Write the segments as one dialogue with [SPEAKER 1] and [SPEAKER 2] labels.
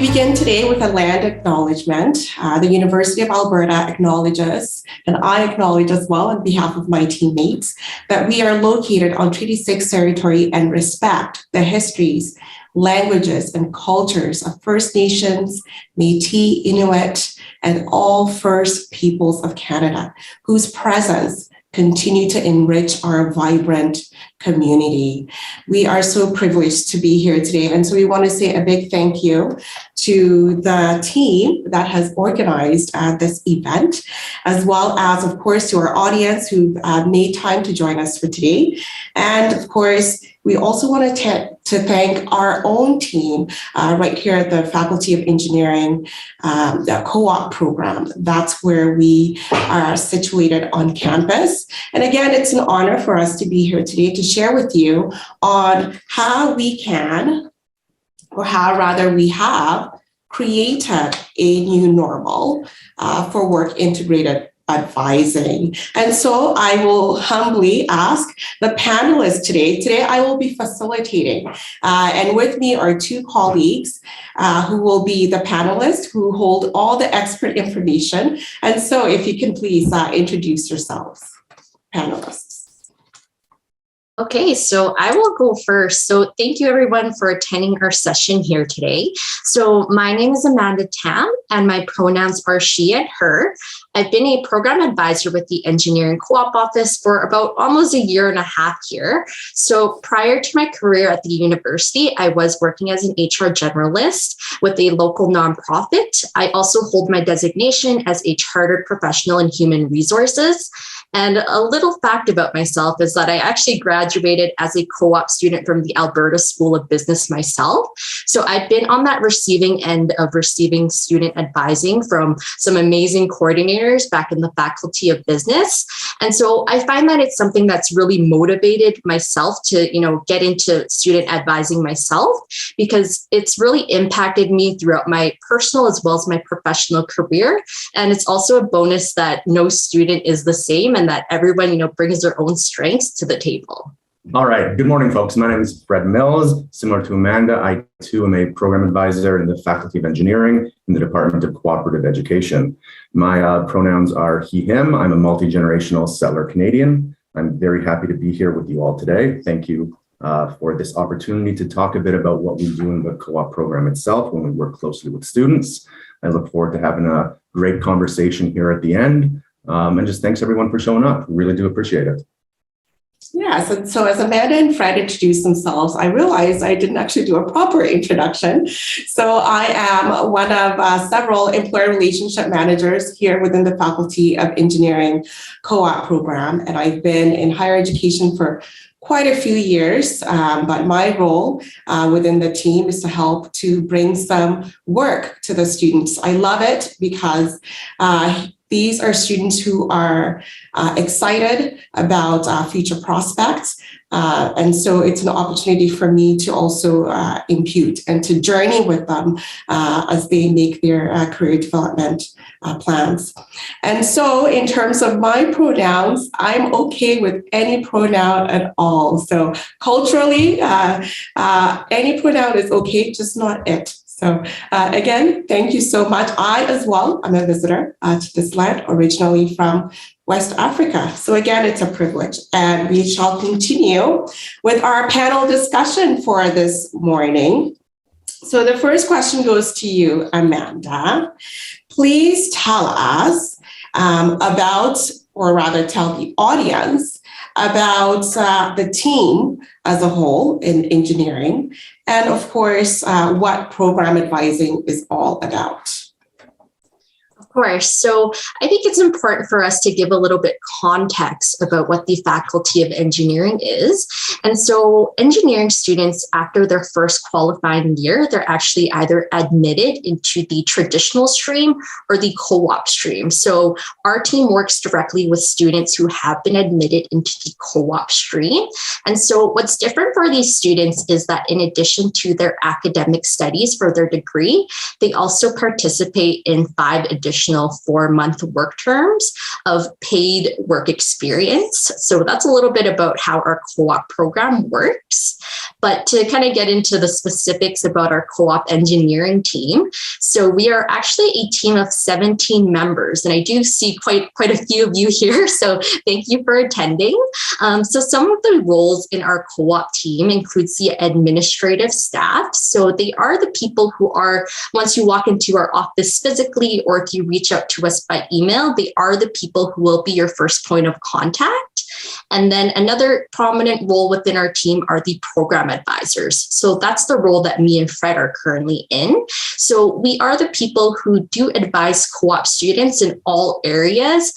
[SPEAKER 1] begin today with a land acknowledgement. The University of Alberta acknowledges, and I acknowledge as well on behalf of my teammates, that we are located on Treaty 6 territory and respect the histories, languages, and cultures of First Nations, Métis, Inuit, and all First Peoples of Canada, whose presence continue to enrich our vibrant community. We are so privileged to be here today. And so we want to say a big thank you to the team that has organized this event, as well as, of course, to our audience who made time to join us for today. And of course, we also want to thank our own team right here at the Faculty of Engineering, the co-op program. That's where we are situated on campus. And again, it's an honor for us to be here today to share with you on how we can, or how rather we have created a new normal for work integrated advising. And so I will humbly ask the panelists today. Today I will be facilitating, and with me are two colleagues who will be the panelists who hold all the expert information. And so if you can please introduce yourselves, panelists.
[SPEAKER 2] Okay, so I will go first. So thank you everyone for attending our session here today. So my name is Amanda Tam and my pronouns are she and her. I've been a program advisor with the Engineering Co-op Office for about almost a year and a half here. So prior to my career at the university, I was working as an HR generalist with a local nonprofit. I also hold my designation as a chartered professional in human resources. And a little fact about myself is that I actually graduated as a co-op student from the Alberta School of Business myself. So I've been on that receiving end of receiving student advising from some amazing coordinators back in the Faculty of Business. And so I find that it's something that's really motivated myself to, get into student advising myself, because it's really impacted me throughout my personal as well as my professional career. And it's also a bonus that no student is the same and that everyone, brings their own strengths to the table.
[SPEAKER 3] All right. Good morning, folks. My name is Fred Mills. Similar to Amanda, I too am a program advisor in the Faculty of Engineering in the Department of Cooperative Education. My pronouns are he, him. I'm a multi-generational settler Canadian. I'm very happy to be here with you all today. Thank you for this opportunity to talk a bit about what we do in the co-op program itself when we work closely with students. I look forward to having a great conversation here at the end. And just thanks everyone for showing up. Really do appreciate it.
[SPEAKER 1] Yes, and so as Amanda and Fred introduced themselves, I realized I didn't actually do a proper introduction. So I am one of several employer relationship managers here within the Faculty of Engineering co-op program, and I've been in higher education for quite a few years, but my role within the team is to help to bring some work to the students. I love it because these are students who are excited about future prospects. And so it's an opportunity for me to also impute and to journey with them as they make their career development plans. And so in terms of my pronouns, I'm okay with any pronoun at all. So culturally, any pronoun is okay, just not it. So again, thank you so much. I as well, I'm a visitor to this land, originally from West Africa. So again, it's a privilege. And we shall continue with our panel discussion for this morning. So the first question goes to you, Amanda. Please tell us about, or rather tell the audience about the team as a whole in engineering, and of course, what program advising is all about.
[SPEAKER 2] Of course. So I think it's important for us to give a little bit context about what the Faculty of Engineering is. And so engineering students, after their first qualifying year, they're actually either admitted into the traditional stream or the co-op stream. So our team works directly with students who have been admitted into the co-op stream. And so what's different for these students is that in addition to their academic studies for their degree, they also participate in 5 additional additional 4-month work terms of paid work experience. So that's a little bit about how our co-op program works. But to kind of get into the specifics about our co-op engineering team, so we are actually a team of 17 members, and I do see quite a few of you here, so thank you for attending. So some of the roles in our co-op team includes the administrative staff. So they are the people who are, once you walk into our office physically, or if you reach out to us by email, they are the people who will be your first point of contact. And then another prominent role within our team are the program advisors. So that's the role that me and Fred are currently in. So we are the people who do advise co-op students in all areas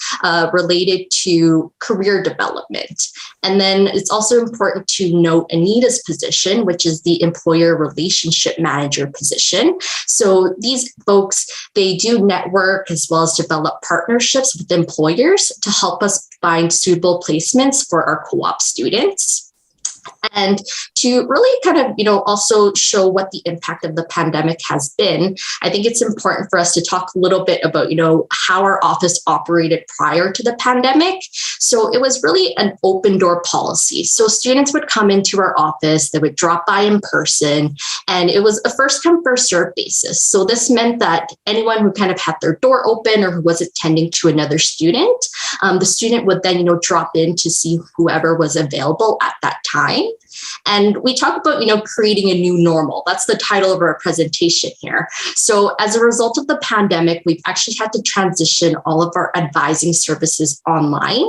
[SPEAKER 2] related to career development. And then it's also important to note Anita's position, which is the employer relationship manager position. So these folks, they do network as well as develop partnerships with employers to help us find suitable placements for our co-op students. And to really kind of, also show what the impact of the pandemic has been, I think it's important for us to talk a little bit about, how our office operated prior to the pandemic. So it was really an open door policy. So students would come into our office, they would drop by in person, and it was a first come, first served basis. So this meant that anyone who kind of had their door open or who was attending to another student, the student would then, drop in to see whoever was available at that time. And we talk about, creating a new normal. That's the title of our presentation here. So as a result of the pandemic, we've actually had to transition all of our advising services online.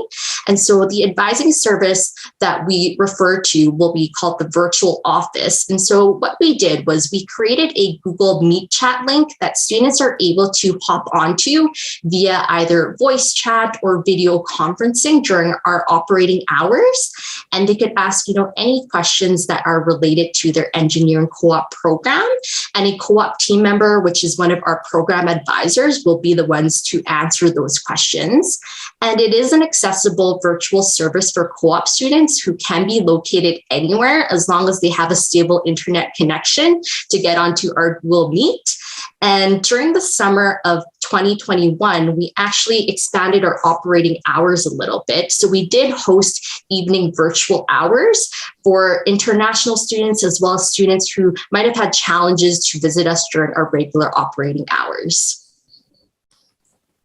[SPEAKER 2] And so the advising service that we refer to will be called the virtual office. And so what we did was we created a Google Meet chat link that students are able to hop onto via either voice chat or video conferencing during our operating hours. And they could ask, any questions that are related to their engineering co-op program. And a co-op team member, which is one of our program advisors, will be the ones to answer those questions. And it is an accessible virtual service for co-op students who can be located anywhere as long as they have a stable internet connection to get onto our Google Meet. And during the summer of 2021, we actually expanded our operating hours a little bit. So we did host evening virtual hours for international students as well as students who might have had challenges to visit us during our regular operating hours.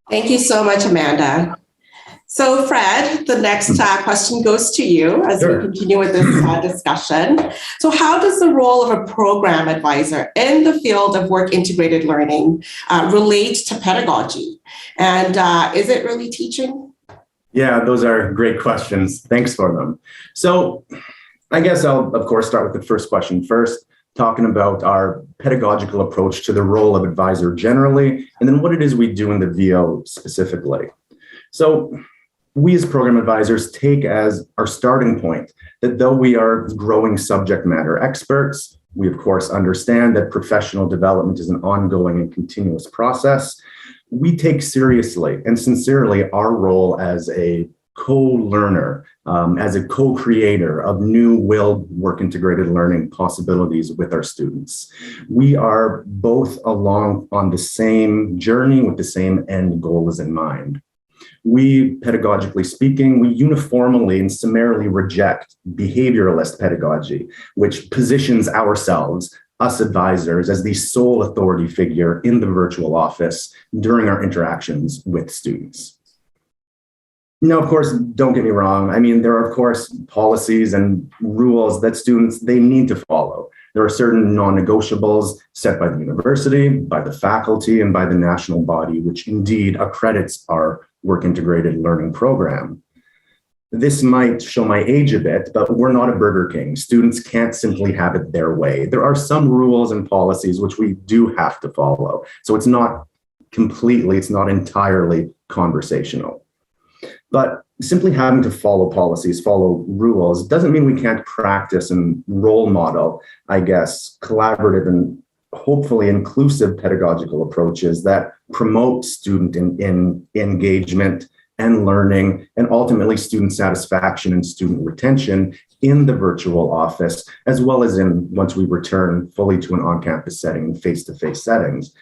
[SPEAKER 1] Thank you so much, Amanda. So Fred, the next question goes to you as we continue with this discussion. So how does the role of a program advisor in the field of work integrated learning relate to pedagogy? And is it really teaching?
[SPEAKER 3] Yeah, those are great questions. Thanks for them. So I guess I'll, of course, start with the first question first, talking about our pedagogical approach to the role of advisor generally, and then what it is we do in the VO specifically. So we as program advisors take as our starting point that though we are growing subject matter experts, we of course understand that professional development is an ongoing and continuous process. We take seriously and sincerely our role as a co-learner, as a co-creator of new willed work integrated learning possibilities with our students. We are both along on the same journey with the same end goals in mind. We, pedagogically speaking, we uniformly and summarily reject behavioralist pedagogy, which positions ourselves, us advisors, as the sole authority figure in the virtual office during our interactions with students. Now, of course, don't get me wrong. I mean, there are, of course, policies and rules that students, they need to follow. There are certain non-negotiables set by the university, by the faculty, and by the national body, which indeed accredits our work integrated learning program. This might show my age a bit, but we're not a Burger King. Students can't simply have it their way. There are some rules and policies which we do have to follow. So it's not entirely conversational. But simply having to follow policies, follow rules, doesn't mean we can't practice and role model, I guess, collaborative and hopefully inclusive pedagogical approaches that promote student engagement and learning, and ultimately student satisfaction and student retention in the virtual office, as well as in once we return fully to an on-campus setting, face-to-face settings.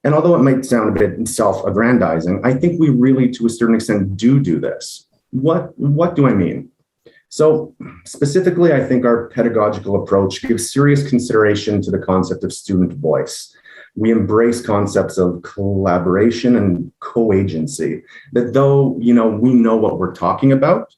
[SPEAKER 3] And although it might sound a bit self-aggrandizing, I think we really, to a certain extent, do this. What do I mean? So specifically, I think our pedagogical approach gives serious consideration to the concept of student voice. We embrace concepts of collaboration and co-agency, that though, we know what we're talking about,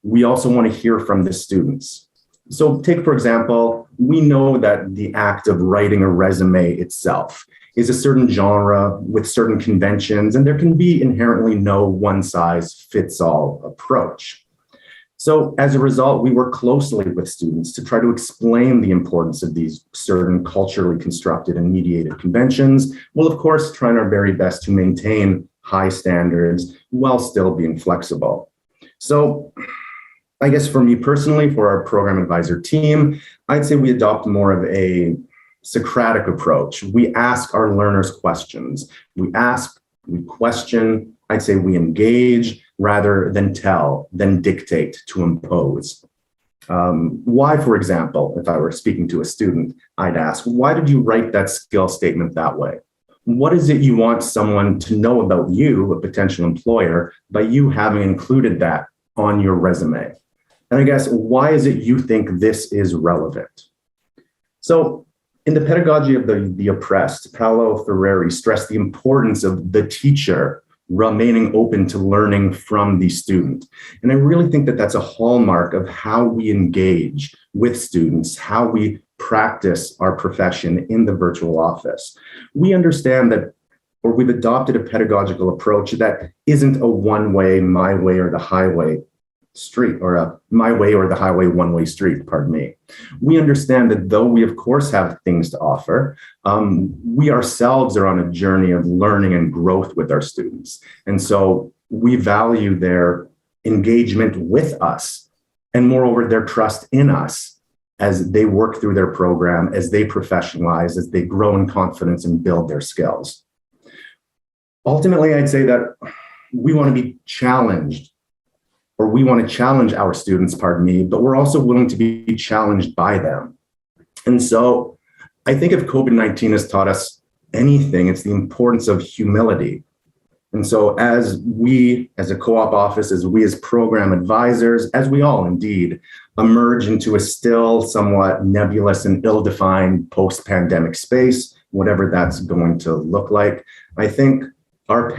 [SPEAKER 3] we also want to hear from the students. So take, for example, we know that the act of writing a resume itself is a certain genre with certain conventions, and there can be inherently no one-size-fits-all approach. So as a result, we work closely with students to try to explain the importance of these certain culturally constructed and mediated conventions, while of course trying our very best to maintain high standards while still being flexible. So I guess for me personally, for our program advisor team, I'd say we adopt more of a Socratic approach. We ask our learners questions. We question, I'd say we engage rather than tell, than dictate, to impose. Why, for example, if I were speaking to a student, I'd ask, why did you write that skill statement that way? What is it you want someone to know about you, a potential employer, by you having included that on your resume? And I guess, why is it you think this is relevant? So in the pedagogy of the oppressed, Paulo Freire stressed the importance of the teacher remaining open to learning from the student. And I really think that that's a hallmark of how we engage with students, how we practice our profession in the virtual office. We understand that, or we've adopted a pedagogical approach that isn't a one-way, my way or the highway street, or a my way or the highway one-way street, pardon me. We understand that though we of course have things to offer, we ourselves are on a journey of learning and growth with our students. And so we value their engagement with us, and moreover, their trust in us as they work through their program, as they professionalize, as they grow in confidence and build their skills. Ultimately, I'd say that we want to be challenged, or we want to challenge our students, pardon me, but we're also willing to be challenged by them. And so I think if COVID-19 has taught us anything, it's the importance of humility. And so as we, as a co-op office, as we as program advisors, as we all indeed emerge into a still somewhat nebulous and ill-defined post-pandemic space, whatever that's going to look like, I think our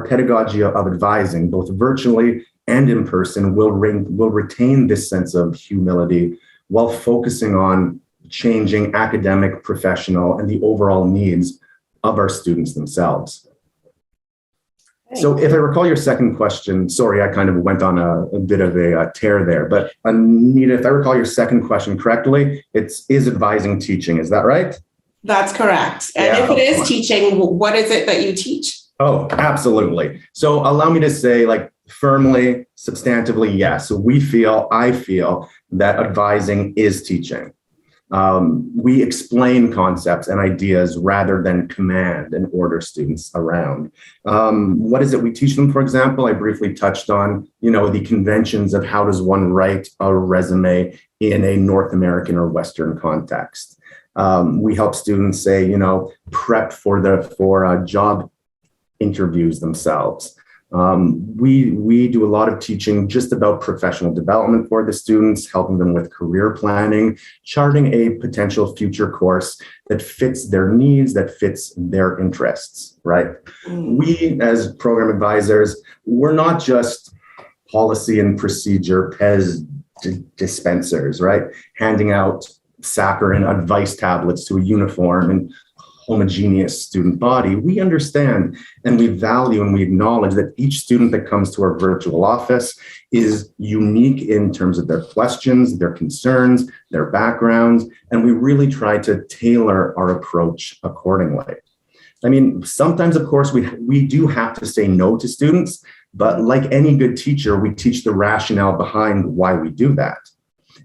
[SPEAKER 3] pedagogy of advising, both virtually and in person, will retain this sense of humility while focusing on changing academic, professional, and the overall needs of our students themselves. So if I recall your second question, sorry, I kind of went on a bit of a tear there, but Anita, if I recall your second question correctly, is advising teaching, is that right?
[SPEAKER 1] That's correct. And if it is teaching, what is it that you teach?
[SPEAKER 3] Oh, absolutely. So allow me to say, like, firmly, substantively, yes. So I feel that advising is teaching. We explain concepts and ideas rather than command and order students around. What is it we teach them? For example, I briefly touched on, the conventions of how does one write a resume in a North American or Western context. We help students say, prep for job interviews themselves. We do a lot of teaching just about professional development for the students, helping them with career planning, charting a potential future course that fits their needs, that fits their interests, right? We, as program advisors, we're not just policy and procedure PES dispensers, right? Handing out saccharin advice tablets to a uniform and homogeneous student body. We understand and we value and we acknowledge that each student that comes to our virtual office is unique in terms of their questions, their concerns, their backgrounds, and we really try to tailor our approach accordingly. I mean, sometimes, of course, we do have to say no to students, but like any good teacher, we teach the rationale behind why we do that.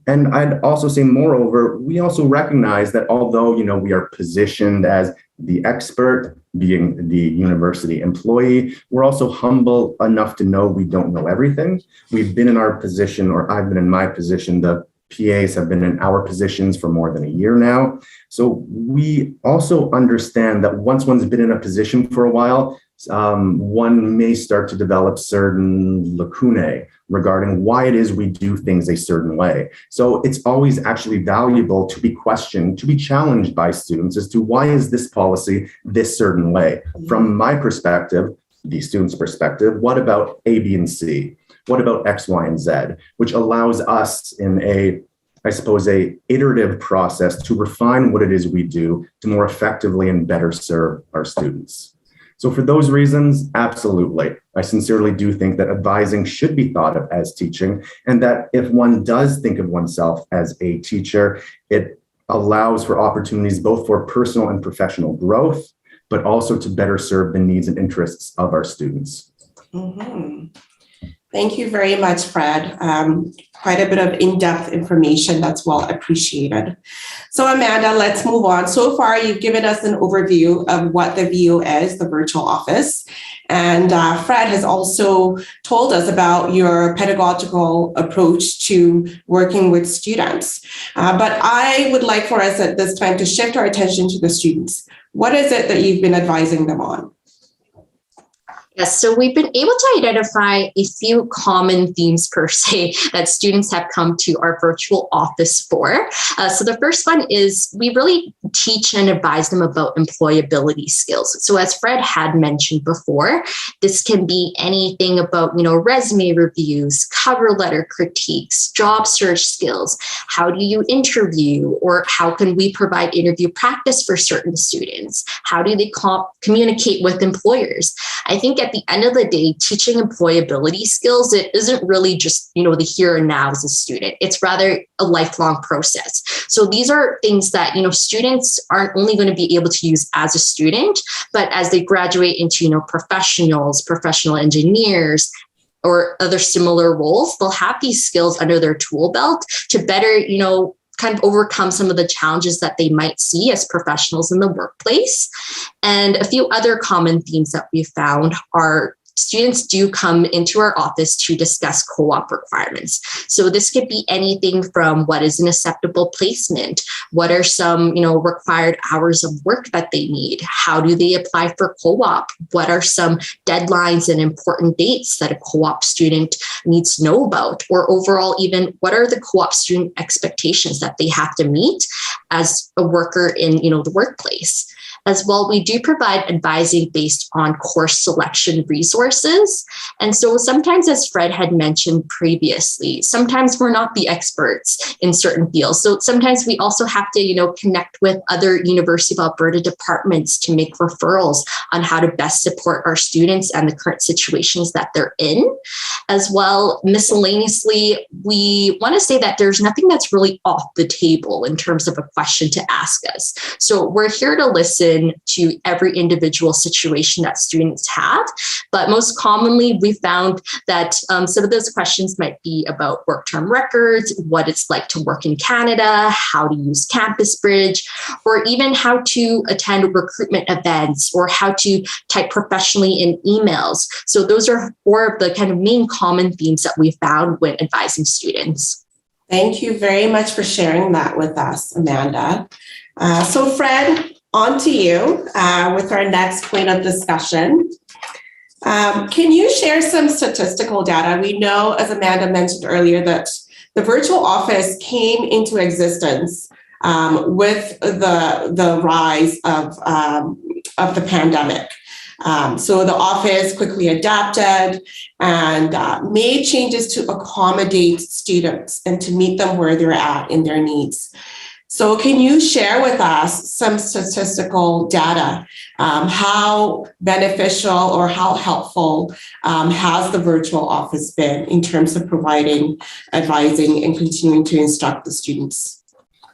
[SPEAKER 3] And I'd also say, moreover, we also recognize that although, we are positioned as the expert, being the university employee, we're also humble enough to know we don't know everything. We've been in our position, or I've been in my position, the PAs have been in our positions for more than a year now. So we also understand that once one's been in a position for a while, one may start to develop certain lacunae regarding why it is we do things a certain way. So it's always actually valuable to be questioned, to be challenged by students as to why is this policy this certain way? From my perspective, the student's perspective, what about A, B, and C? What about X, Y, and Z? Which allows us in a iterative process to refine what it is we do to more effectively and better serve our students. So for those reasons, absolutely. I sincerely do think that advising should be thought of as teaching, and that if one does think of oneself as a teacher, it allows for opportunities both for personal and professional growth, but also to better serve the needs and interests of our students.
[SPEAKER 1] Mm-hmm. Thank you very much, Fred. Quite a bit of in-depth information that's well appreciated. So Amanda, let's move on. So far, you've given us an overview of what the VO is, the virtual office. And Fred has also told us about your pedagogical approach to working with students. But I would like for us at this time to shift our attention to the students. What is it that you've been advising them on?
[SPEAKER 2] Yes, so we've been able to identify a few common themes per se that students have come to our virtual office for. So the first one is we really teach and advise them about employability skills. So as Fred had mentioned before, this can be anything about, resume reviews, cover letter critiques, job search skills. How do you interview, or how can we provide interview practice for certain students? How do they communicate with employers? I think at the end of the day, teaching employability skills, it isn't really just, the here and now as a student. It's rather a lifelong process. So these are things that, students aren't only going to be able to use as a student, but as they graduate into, professionals, professional engineers, or other similar roles, they'll have these skills under their tool belt to better, kind of overcome some of the challenges that they might see as professionals in the workplace. And a few other common themes that we found are students do come into our office to discuss co-op requirements. So this could be anything from what is an acceptable placement, what are some, required hours of work that they need, how do they apply for co-op, what are some deadlines and important dates that a co-op student needs to know about, or overall even what are the co-op student expectations that they have to meet as a worker in, the workplace. As well, we do provide advising based on course selection resources. And so sometimes, as Fred had mentioned previously, sometimes we're not the experts in certain fields. So sometimes we also have to, connect with other University of Alberta departments to make referrals on how to best support our students and the current situations that they're in. As well, miscellaneously, we want to say that there's nothing that's really off the table in terms of a question to ask us. So we're here to listen to every individual situation that students have. But most commonly, we found that some of those questions might be about work term records, what it's like to work in Canada, how to use Campus Bridge, or even how to attend recruitment events or how to type professionally in emails. So those are four of the kind of main common themes that we found when advising students.
[SPEAKER 1] Thank you very much for sharing that with us, Amanda. So Fred, on to you with our next point of discussion. Can you share some statistical data? We know, as Amanda mentioned earlier, that the virtual office came into existence with the rise of the pandemic. So the office quickly adapted and made changes to accommodate students and to meet them where they're at in their needs. So can you share with us some statistical data? How beneficial or how helpful has the virtual office been in terms of providing, advising, and continuing to instruct the students?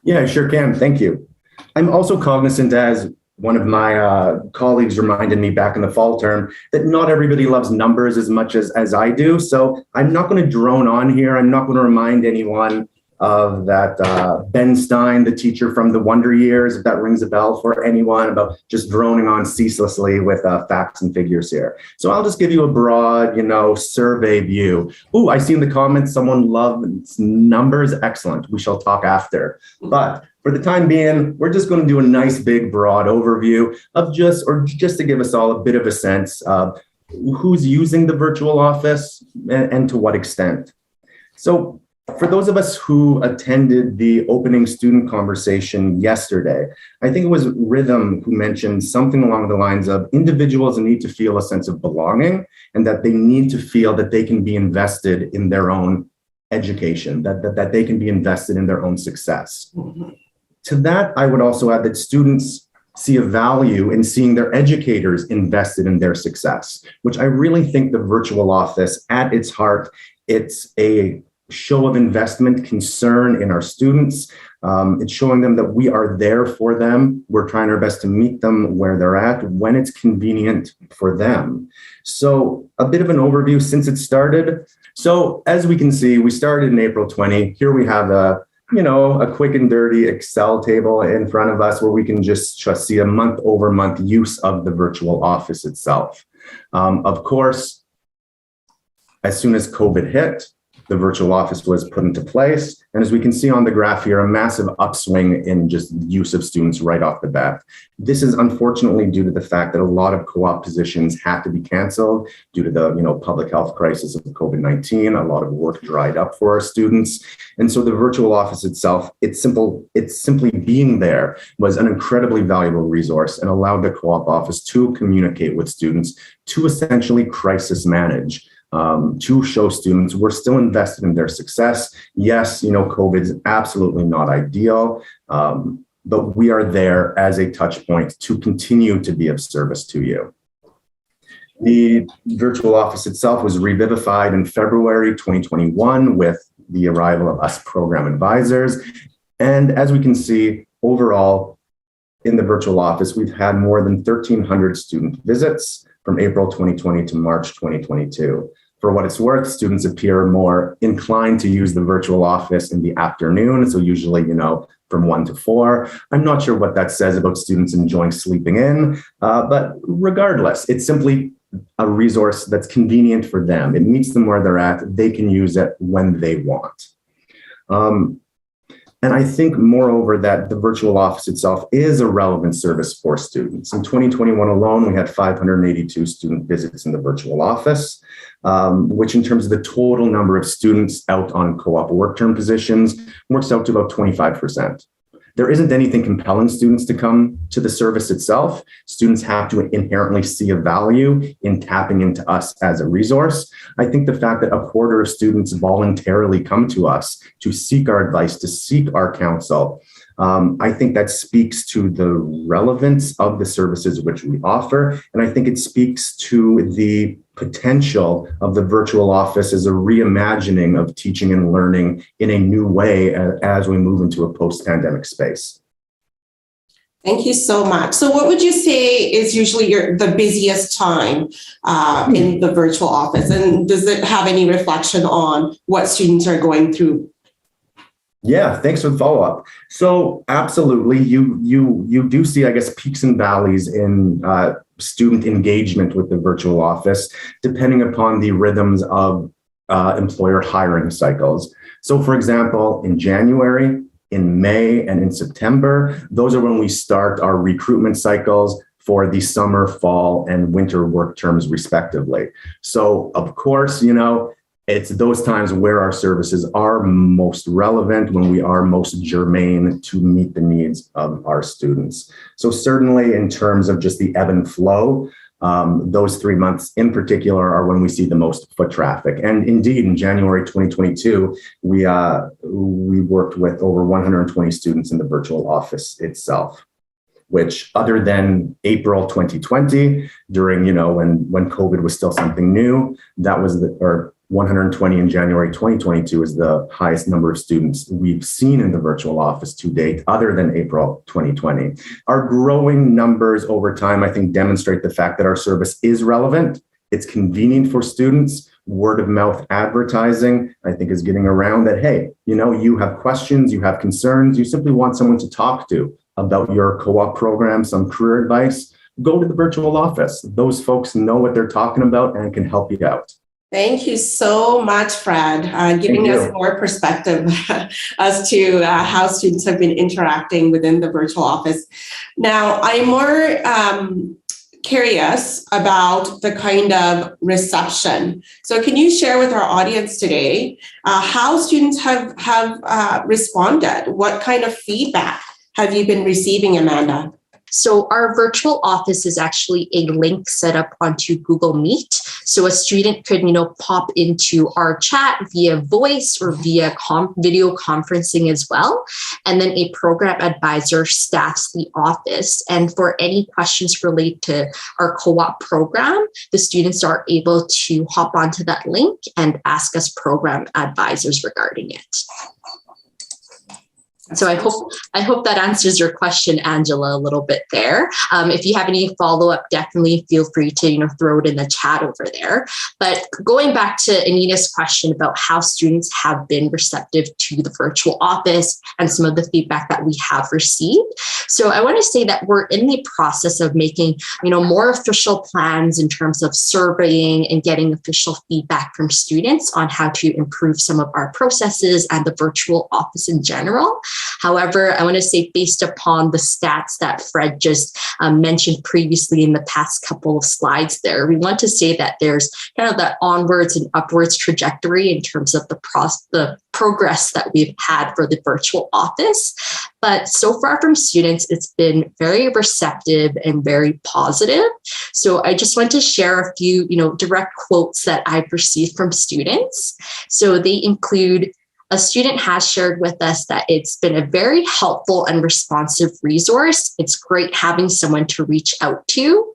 [SPEAKER 3] Yeah, I sure can. Thank you. I'm also cognizant, as one of my colleagues reminded me back in the fall term, that not everybody loves numbers as much as I do. So I'm not going to drone on here. I'm not going to remind anyone of that Ben Stein, the teacher from the Wonder Years, if that rings a bell for anyone, about just droning on ceaselessly with facts and figures here. So I'll just give you a broad, survey view. Ooh, I see in the comments someone loves numbers. Excellent. We shall talk after. But for the time being, we're just going to do a nice big broad overview of just to give us all a bit of a sense of who's using the virtual office and to what extent. So for those of us who attended the opening student conversation yesterday, I think it was Rhythm who mentioned something along the lines of individuals need to feel a sense of belonging and that they need to feel that they can be invested in their own education, that they can be invested in their own success. Mm-hmm. To that, I would also add that students see a value in seeing their educators invested in their success, which I really think the virtual office at its heart, it's a show of investment, concern in our students. It's showing them that we are there for them. We're trying our best to meet them where they're at when it's convenient for them. So a bit of an overview since it started. So as we can see, we started in April 20. Here we have a quick and dirty Excel table in front of us where we can just see a month over month use of the virtual office itself. Of course, as soon as COVID hit, the virtual office was put into place. And as we can see on the graph here, a massive upswing in just use of students right off the bat. This is unfortunately due to the fact that a lot of co-op positions had to be canceled due to the public health crisis of COVID-19. A lot of work dried up for our students. And so the virtual office itself, it's simply being there was an incredibly valuable resource and allowed the co-op office to communicate with students, to essentially crisis manage. To show students we're still invested in their success. Yes, COVID is absolutely not ideal, but we are there as a touch point to continue to be of service to you. The virtual office itself was revivified in February 2021 with the arrival of us program advisors. And as we can see, overall, in the virtual office, we've had more than 1,300 student visits from April 2020 to March 2022. For what it's worth, students appear more inclined to use the virtual office in the afternoon. So usually, from 1 to 4. I'm not sure what that says about students enjoying sleeping in, but regardless, it's simply a resource that's convenient for them. It meets them where they're at. They can use it when they want. And I think, moreover, that the virtual office itself is a relevant service for students. In 2021 alone, we had 582 student visits in the virtual office, which in terms of the total number of students out on co-op work term positions works out to about 25%. There isn't anything compelling students to come to the service itself. Students have to inherently see a value in tapping into us as a resource. I think the fact that a quarter of students voluntarily come to us to seek our advice, to seek our counsel, I think that speaks to the relevance of the services which we offer. And I think it speaks to the potential of the virtual office as a reimagining of teaching and learning in a new way as we move into a post-pandemic space.
[SPEAKER 1] Thank you so much. So what would you say is usually the busiest time in the virtual office? And does it have any reflection on what students are going through?
[SPEAKER 3] Yeah, thanks for the follow-up. So absolutely, you do see, I guess, peaks and valleys in student engagement with the virtual office, depending upon the rhythms of employer hiring cycles. So for example, in January, in May, and in September, those are when we start our recruitment cycles for the summer, fall, and winter work terms, respectively. So of course, it's those times where our services are most relevant, when we are most germane to meet the needs of our students. So certainly in terms of just the ebb and flow, those 3 months in particular are when we see the most foot traffic. And indeed, in January 2022, we worked with over 120 students in the virtual office itself, which other than April 2020, during, when COVID was still something new, that was 120 in January 2022 is the highest number of students we've seen in the virtual office to date, other than April 2020. Our growing numbers over time, I think, demonstrate the fact that our service is relevant. It's convenient for students. word of mouth advertising, I think, is getting around that, hey, you have questions, you have concerns, you simply want someone to talk to about your co-op program, some career advice, go to the virtual office. Those folks know what they're talking about and can help you out.
[SPEAKER 1] Thank you so much, Fred, giving us more perspective as to how students have been interacting within the virtual office. Now, I'm more curious about the kind of reception. So can you share with our audience today how students have responded? What kind of feedback have you been receiving, Amanda?
[SPEAKER 2] So our virtual office is actually a link set up onto Google Meet. So a student could, pop into our chat via voice or via video conferencing as well. And then a program advisor staffs the office. And for any questions related to our co-op program, the students are able to hop onto that link and ask us program advisors regarding it. So I hope that answers your question, Angela, a little bit there. If you have any follow-up, definitely feel free to throw it in the chat over there. But going back to Anita's question about how students have been receptive to the virtual office and some of the feedback that we have received. So I want to say that we're in the process of making more official plans in terms of surveying and getting official feedback from students on how to improve some of our processes and the virtual office in general. However, I want to say, based upon the stats that Fred just mentioned previously in the past couple of slides there, we want to say that there's kind of that onwards and upwards trajectory in terms of the progress that we've had for the virtual office. But so far from students, it's been very receptive and very positive. So I just want to share a few, direct quotes that I've received from students. So they include: a student has shared with us that it's been a very helpful and responsive resource. It's great having someone to reach out to.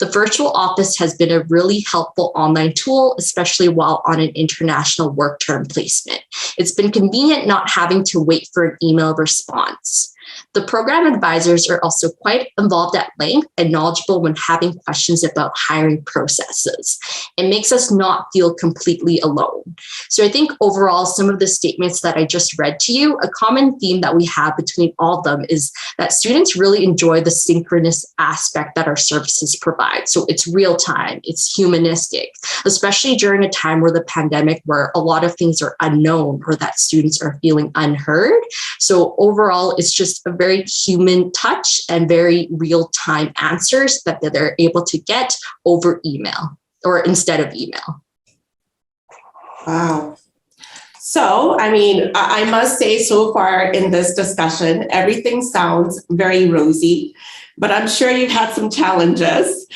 [SPEAKER 2] The virtual office has been a really helpful online tool, especially while on an international work term placement. It's been convenient not having to wait for an email response. The program advisors are also quite involved at length and knowledgeable when having questions about hiring processes. It makes us not feel completely alone. So I think overall, some of the statements that I just read to you, a common theme that we have between all of them is that students really enjoy the synchronous aspect that our services provide. So it's real time, it's humanistic, especially during a time where the pandemic, where a lot of things are unknown or that students are feeling unheard. So overall, it's just a very human touch and very real-time answers that they're able to get over email or instead of email.
[SPEAKER 1] Wow. So, I must say so far in this discussion, everything sounds very rosy, but I'm sure you've had some challenges.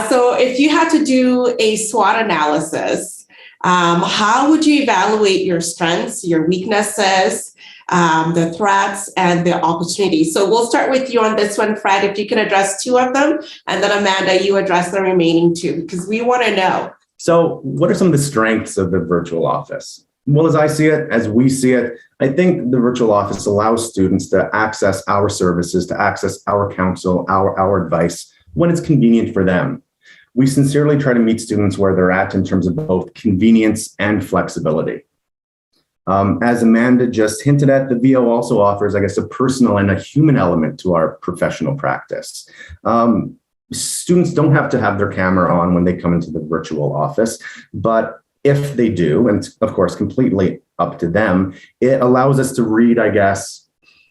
[SPEAKER 1] So if you had to do a SWOT analysis, how would you evaluate your strengths, your weaknesses, the threats, and the opportunities? So we'll start with you on this one, Fred, if you can address two of them, and then Amanda, you address the remaining two, because we want to know.
[SPEAKER 3] So what are some of the strengths of the virtual office? Well, as I see it, as we see it, I think the virtual office allows students to access our services, to access our counsel, our advice when it's convenient for them. We sincerely try to meet students where they're at in terms of both convenience and flexibility. As Amanda just hinted at, the VO also offers, I guess, a personal and a human element to our professional practice. Students don't have to have their camera on when they come into the virtual office, but if they do, and of course, completely up to them, it allows us to read, I guess,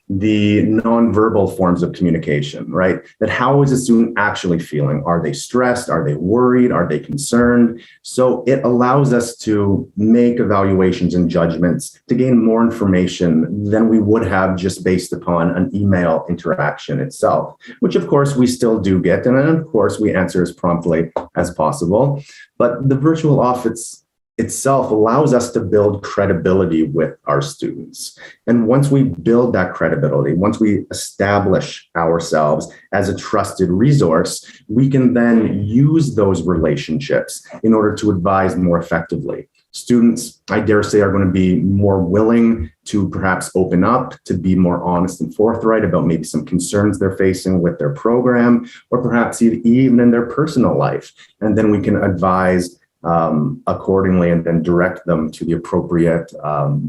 [SPEAKER 3] the nonverbal forms of communication, right? That how is a student actually feeling? Are they stressed? Are they worried? Are they concerned? So it allows us to make evaluations and judgments to gain more information than we would have just based upon an email interaction itself, which of course we still do get. And then of course we answer as promptly as possible. But the virtual office itself allows us to build credibility with our students. And once we build that credibility, once we establish ourselves as a trusted resource, we can then use those relationships in order to advise more effectively. Students, I dare say, are going to be more willing to perhaps open up, to be more honest and forthright about maybe some concerns they're facing with their program, or perhaps even in their personal life. And then we can advise accordingly and then direct them to the appropriate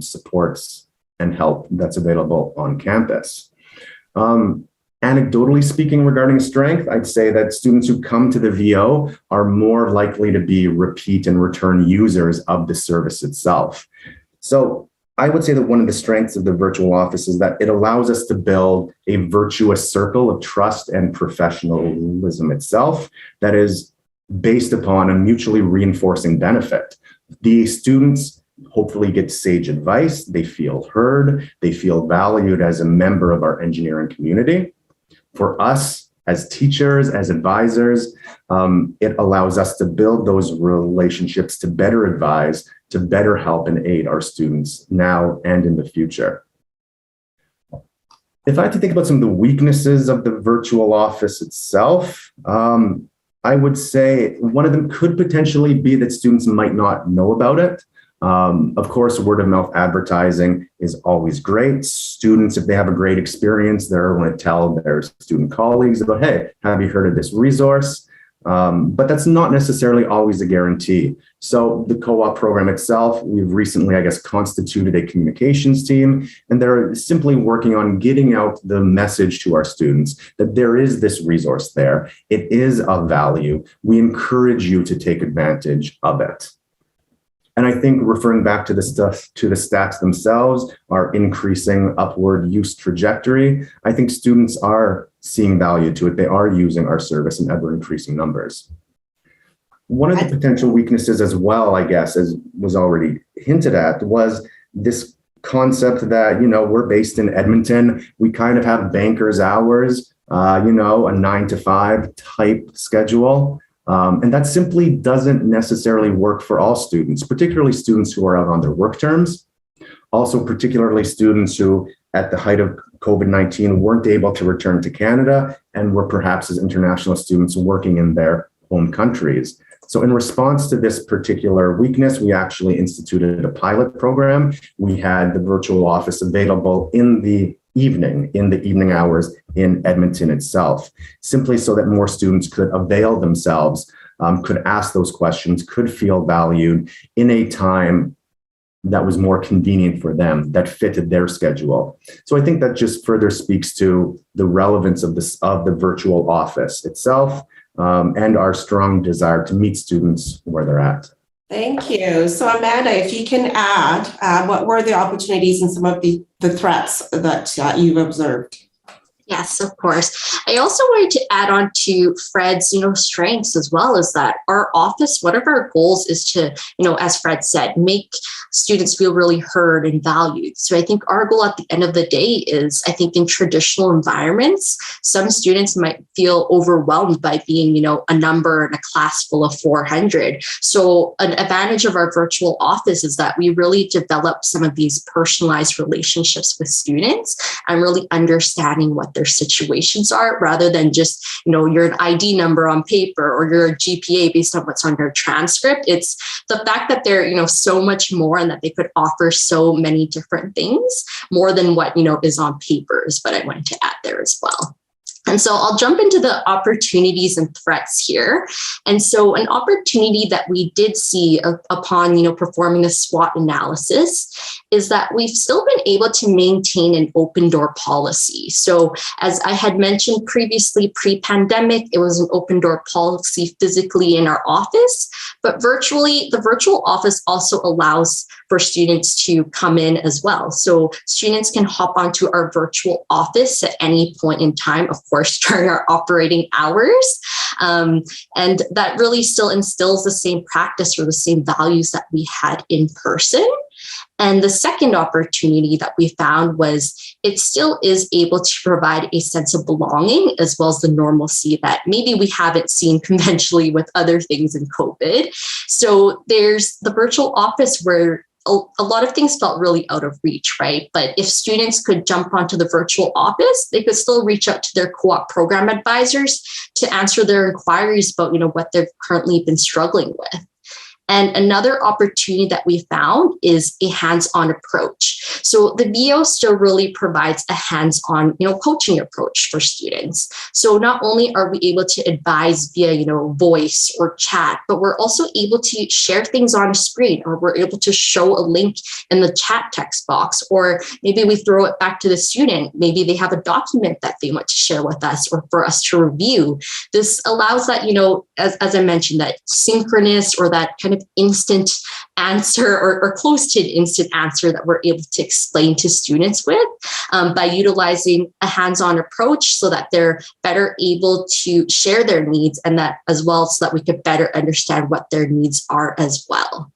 [SPEAKER 3] supports and help that's available on campus. Anecdotally speaking, regarding strength, I'd say that students who come to the VO are more likely to be repeat and return users of the service itself. So I would say that one of the strengths of the virtual office is that it allows us to build a virtuous circle of trust and professionalism itself that is based upon a mutually reinforcing benefit. The students hopefully get sage advice, they feel heard, they feel valued as a member of our engineering community. For us as teachers, as advisors, it allows us to build those relationships to better advise, to better help and aid our students now and in the future. If I had to think about some of the weaknesses of the virtual office itself, I would say one of them could potentially be that students might not know about it. Of course, word of mouth advertising is always great. Students, if they have a great experience, they're going to tell their student colleagues about, hey, have you heard of this resource? But that's not necessarily always a guarantee. So the co-op program itself, we've recently, constituted a communications team, and they're simply working on getting out the message to our students that there is this resource there. It is of value. We encourage you to take advantage of it. And I think referring back to the stats themselves, our increasing upward use trajectory, I think students are seeing value to it. They are using our service in ever increasing numbers. One of the potential weaknesses as well, as was already hinted at, was this concept that, we're based in Edmonton. We kind of have banker's hours, a 9 to 5 type schedule. And that simply doesn't necessarily work for all students, particularly students who are out on their work terms. Also, particularly students who, at the height of COVID-19, weren't able to return to Canada and were perhaps as international students working in their home countries. So in response to this particular weakness, we actually instituted a pilot program. We had the virtual office available in the evening hours in Edmonton itself, simply so that more students could avail themselves, could ask those questions, could feel valued in a time that was more convenient for them, that fitted their schedule. So I think that just further speaks to the relevance of the virtual office itself, and our strong desire to meet students where they're at.
[SPEAKER 1] Thank you. So Amanda, if you can add, what were the opportunities and some of the threats that you've observed?
[SPEAKER 2] Yes, of course. I also wanted to add on to Fred's, strengths as well, as that our office, one of our goals is to, as Fred said, make students feel really heard and valued. So I think our goal at the end of the day is, I think in traditional environments, some students might feel overwhelmed by being, a number in a class full of 400. So an advantage of our virtual office is that we really develop some of these personalized relationships with students and really understanding what their situations are, rather than just, you're an ID number on paper or your GPA based on what's on your transcript. It's the fact that they're, so much more, and that they could offer so many different things more than what, is on papers. But I wanted to add there as well. And so I'll jump into the opportunities and threats here. And so an opportunity that we did see upon, performing a SWOT analysis is that we've still been able to maintain an open door policy. So as I had mentioned previously, pre-pandemic, it was an open door policy physically in our office, but virtually, the virtual office also allows for students to come in as well. So students can hop onto our virtual office at any point in time, of course, during our operating hours. And that really still instills the same practice or the same values that we had in person. And the second opportunity that we found was it still is able to provide a sense of belonging, as well as the normalcy that maybe we haven't seen conventionally with other things in COVID. So there's the virtual office where a lot of things felt really out of reach, right? But if students could jump onto the virtual office, they could still reach out to their co-op program advisors to answer their inquiries about, what they've currently been struggling with. And another opportunity that we found is a hands-on approach. So the VO still really provides a hands-on, coaching approach for students. So not only are we able to advise via, voice or chat, but we're also able to share things on a screen, or we're able to show a link in the chat text box, or maybe we throw it back to the student. Maybe they have a document that they want to share with us or for us to review. This allows that, as I mentioned, that synchronous or that kind of instant answer or close to an instant answer that we're able to explain to students with by utilizing a hands-on approach so that they're better able to share their needs, and that as well, so that we could better understand what their needs are as well.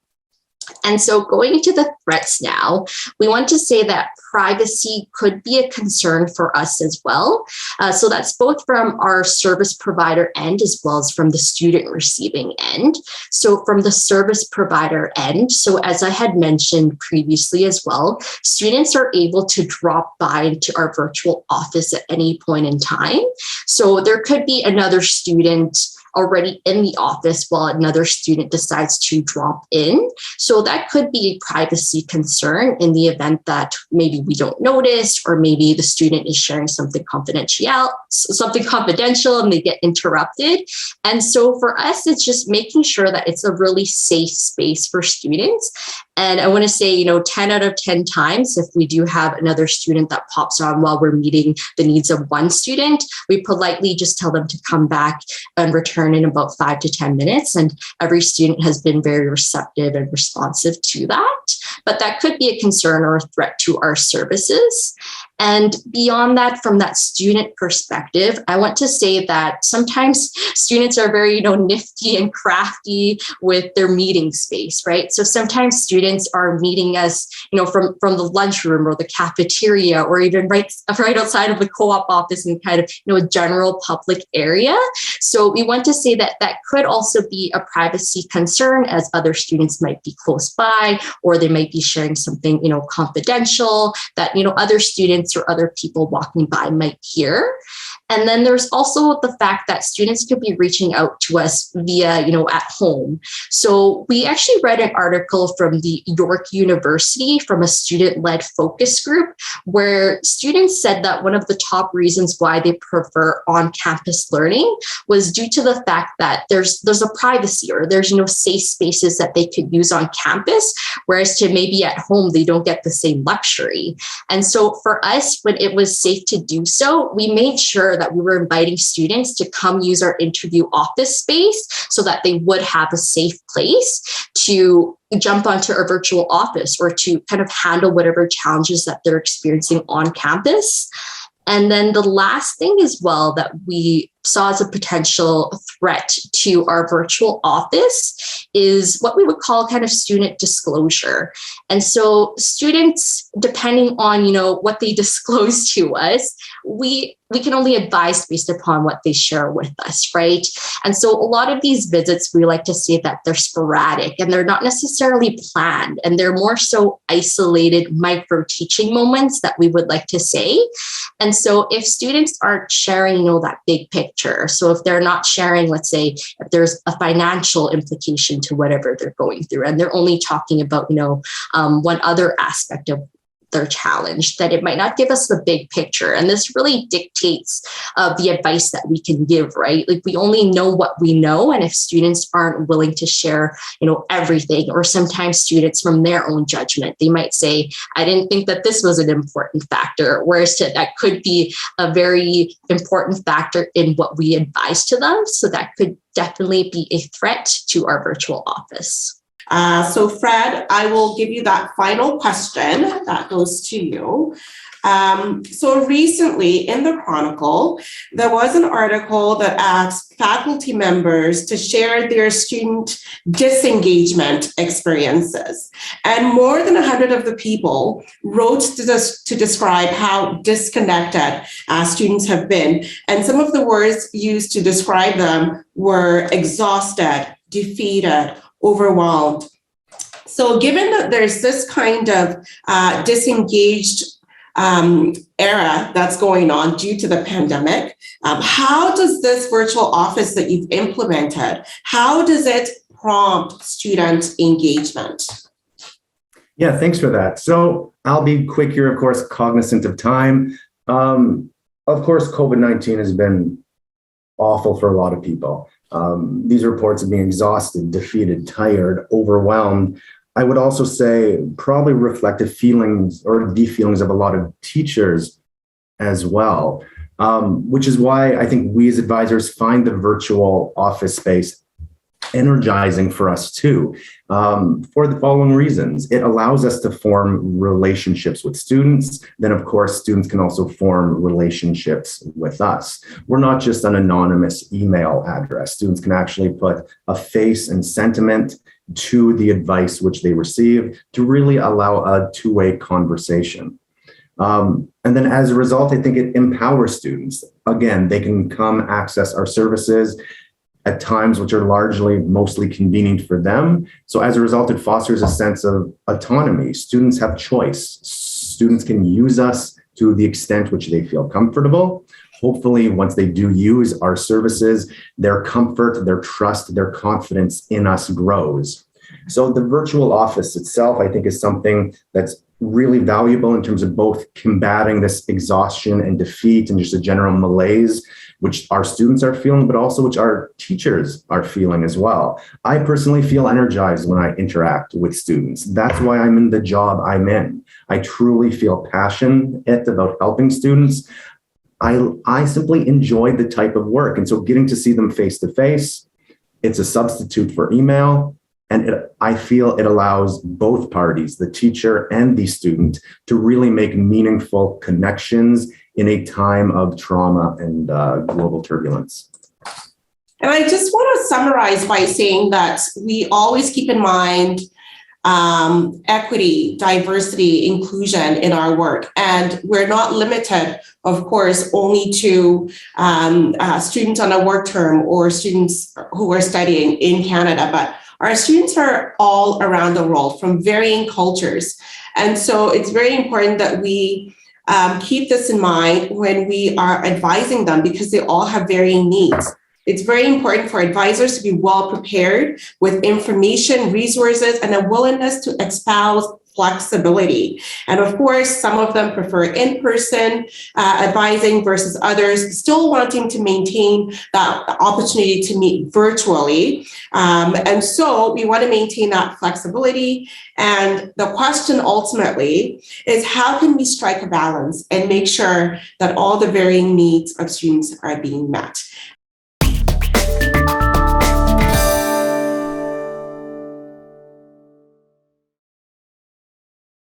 [SPEAKER 2] And so going into the threats now, we want to say that privacy could be a concern for us as well. So that's both from our service provider end as well as from the student receiving end. So from the service provider end, so as I had mentioned previously as well, students are able to drop by into our virtual office at any point in time. So there could be another student already in the office while another student decides to drop in. So that could be a privacy concern in the event that maybe we don't notice, or maybe the student is sharing something confidential and they get interrupted. And so for us, it's just making sure that it's a really safe space for students. And I want to say, 10 out of 10 times, if we do have another student that pops on while we're meeting the needs of one student, we politely just tell them to come back and return in about 5 to 10 minutes. And every student has been very receptive and responsive to that. But that could be a concern or a threat to our services. And beyond that, from that student perspective, I want to say that sometimes students are very, nifty and crafty with their meeting space, right? So sometimes students are meeting us, from the lunchroom or the cafeteria, or even right outside of the co-op office in kind of, a general public area. So we want to say that that could also be a privacy concern, as other students might be close by, or they might be sharing something, confidential that, other students or other people walking by might hear. And then there's also the fact that students could be reaching out to us via, at home. So we actually read an article from the York University from a student-led focus group, where students said that one of the top reasons why they prefer on-campus learning was due to the fact that there's a privacy, or there's, safe spaces that they could use on campus, whereas to maybe at home, they don't get the same luxury. And so for us, when it was safe to do so, we made sure that we were inviting students to come use our interview office space so that they would have a safe place to jump onto our virtual office, or to kind of handle whatever challenges that they're experiencing on campus. And then the last thing as well that we saw as a potential threat to our virtual office is what we would call kind of student disclosure. And so students, depending on, what they disclose to us, we can only advise based upon what they share with us, right? And so a lot of these visits, we like to say that they're sporadic and they're not necessarily planned, and they're more so isolated micro teaching moments that we would like to say. And so if students aren't sharing, that big picture, so if they're not sharing, let's say, if there's a financial implication to whatever they're going through, and they're only talking about, one other aspect of their challenge, that it might not give us the big picture. And this really dictates the advice that we can give, right? Like, we only know what we know. And if students aren't willing to share, everything, or sometimes students from their own judgment, they might say, I didn't think that this was an important factor, whereas that could be a very important factor in what we advise to them. So that could definitely be a threat to our virtual office.
[SPEAKER 1] So Fred, I will give you that final question that goes to you. So recently in the Chronicle, there was an article that asked faculty members to share their student disengagement experiences. And more than 100 of the people wrote to describe how disconnected students have been. And some of the words used to describe them were exhausted, defeated, overwhelmed. So given that there's this kind of disengaged era that's going on due to the pandemic, how does this virtual office that you've implemented, how does it prompt student engagement?
[SPEAKER 3] Yeah, thanks for that. So I'll be quick here, of course, cognizant of time. Of course, COVID-19 has been awful for a lot of people. These reports of being exhausted, defeated, tired, overwhelmed. I would also say probably reflective feelings or the feelings of a lot of teachers as well, which is why I think we as advisors find the virtual office space energizing for us too, for the following reasons. It allows us to form relationships with students. Then, of course, students can also form relationships with us. We're not just an anonymous email address. Students can actually put a face and sentiment to the advice which they receive to really allow a two-way conversation. And then as a result, I think it empowers students. Again, they can come access our services at times which are mostly convenient for them. So as a result, it fosters a sense of autonomy. Students have choice. Students can use us to the extent which they feel comfortable. Hopefully, once they do use our services, their comfort, their trust, their confidence in us grows. So the virtual office itself, I think, is something that's really valuable in terms of both combating this exhaustion and defeat and just a general malaise, which our students are feeling, but also which our teachers are feeling as well. I personally feel energized when I interact with students. That's why I'm in the job I'm in. I truly feel passionate about helping students. I simply enjoy the type of work. And so getting to see them face to face, it's a substitute for email. And I feel it allows both parties, the teacher and the student, to really make meaningful connections in a time of trauma and global turbulence.
[SPEAKER 1] And I just want to summarize by saying that we always keep in mind equity, diversity, inclusion in our work. And we're not limited, of course, only to students on a work term or students who are studying in Canada, but our students are all around the world from varying cultures. And so it's very important that we keep this in mind when we are advising them, because they all have varying needs. It's very important for advisors to be well prepared with information, resources, and a willingness to espouse flexibility. And of course, some of them prefer in-person advising versus others still wanting to maintain that opportunity to meet virtually. And so we want to maintain that flexibility. And the question ultimately is, how can we strike a balance and make sure that all the varying needs of students are being met?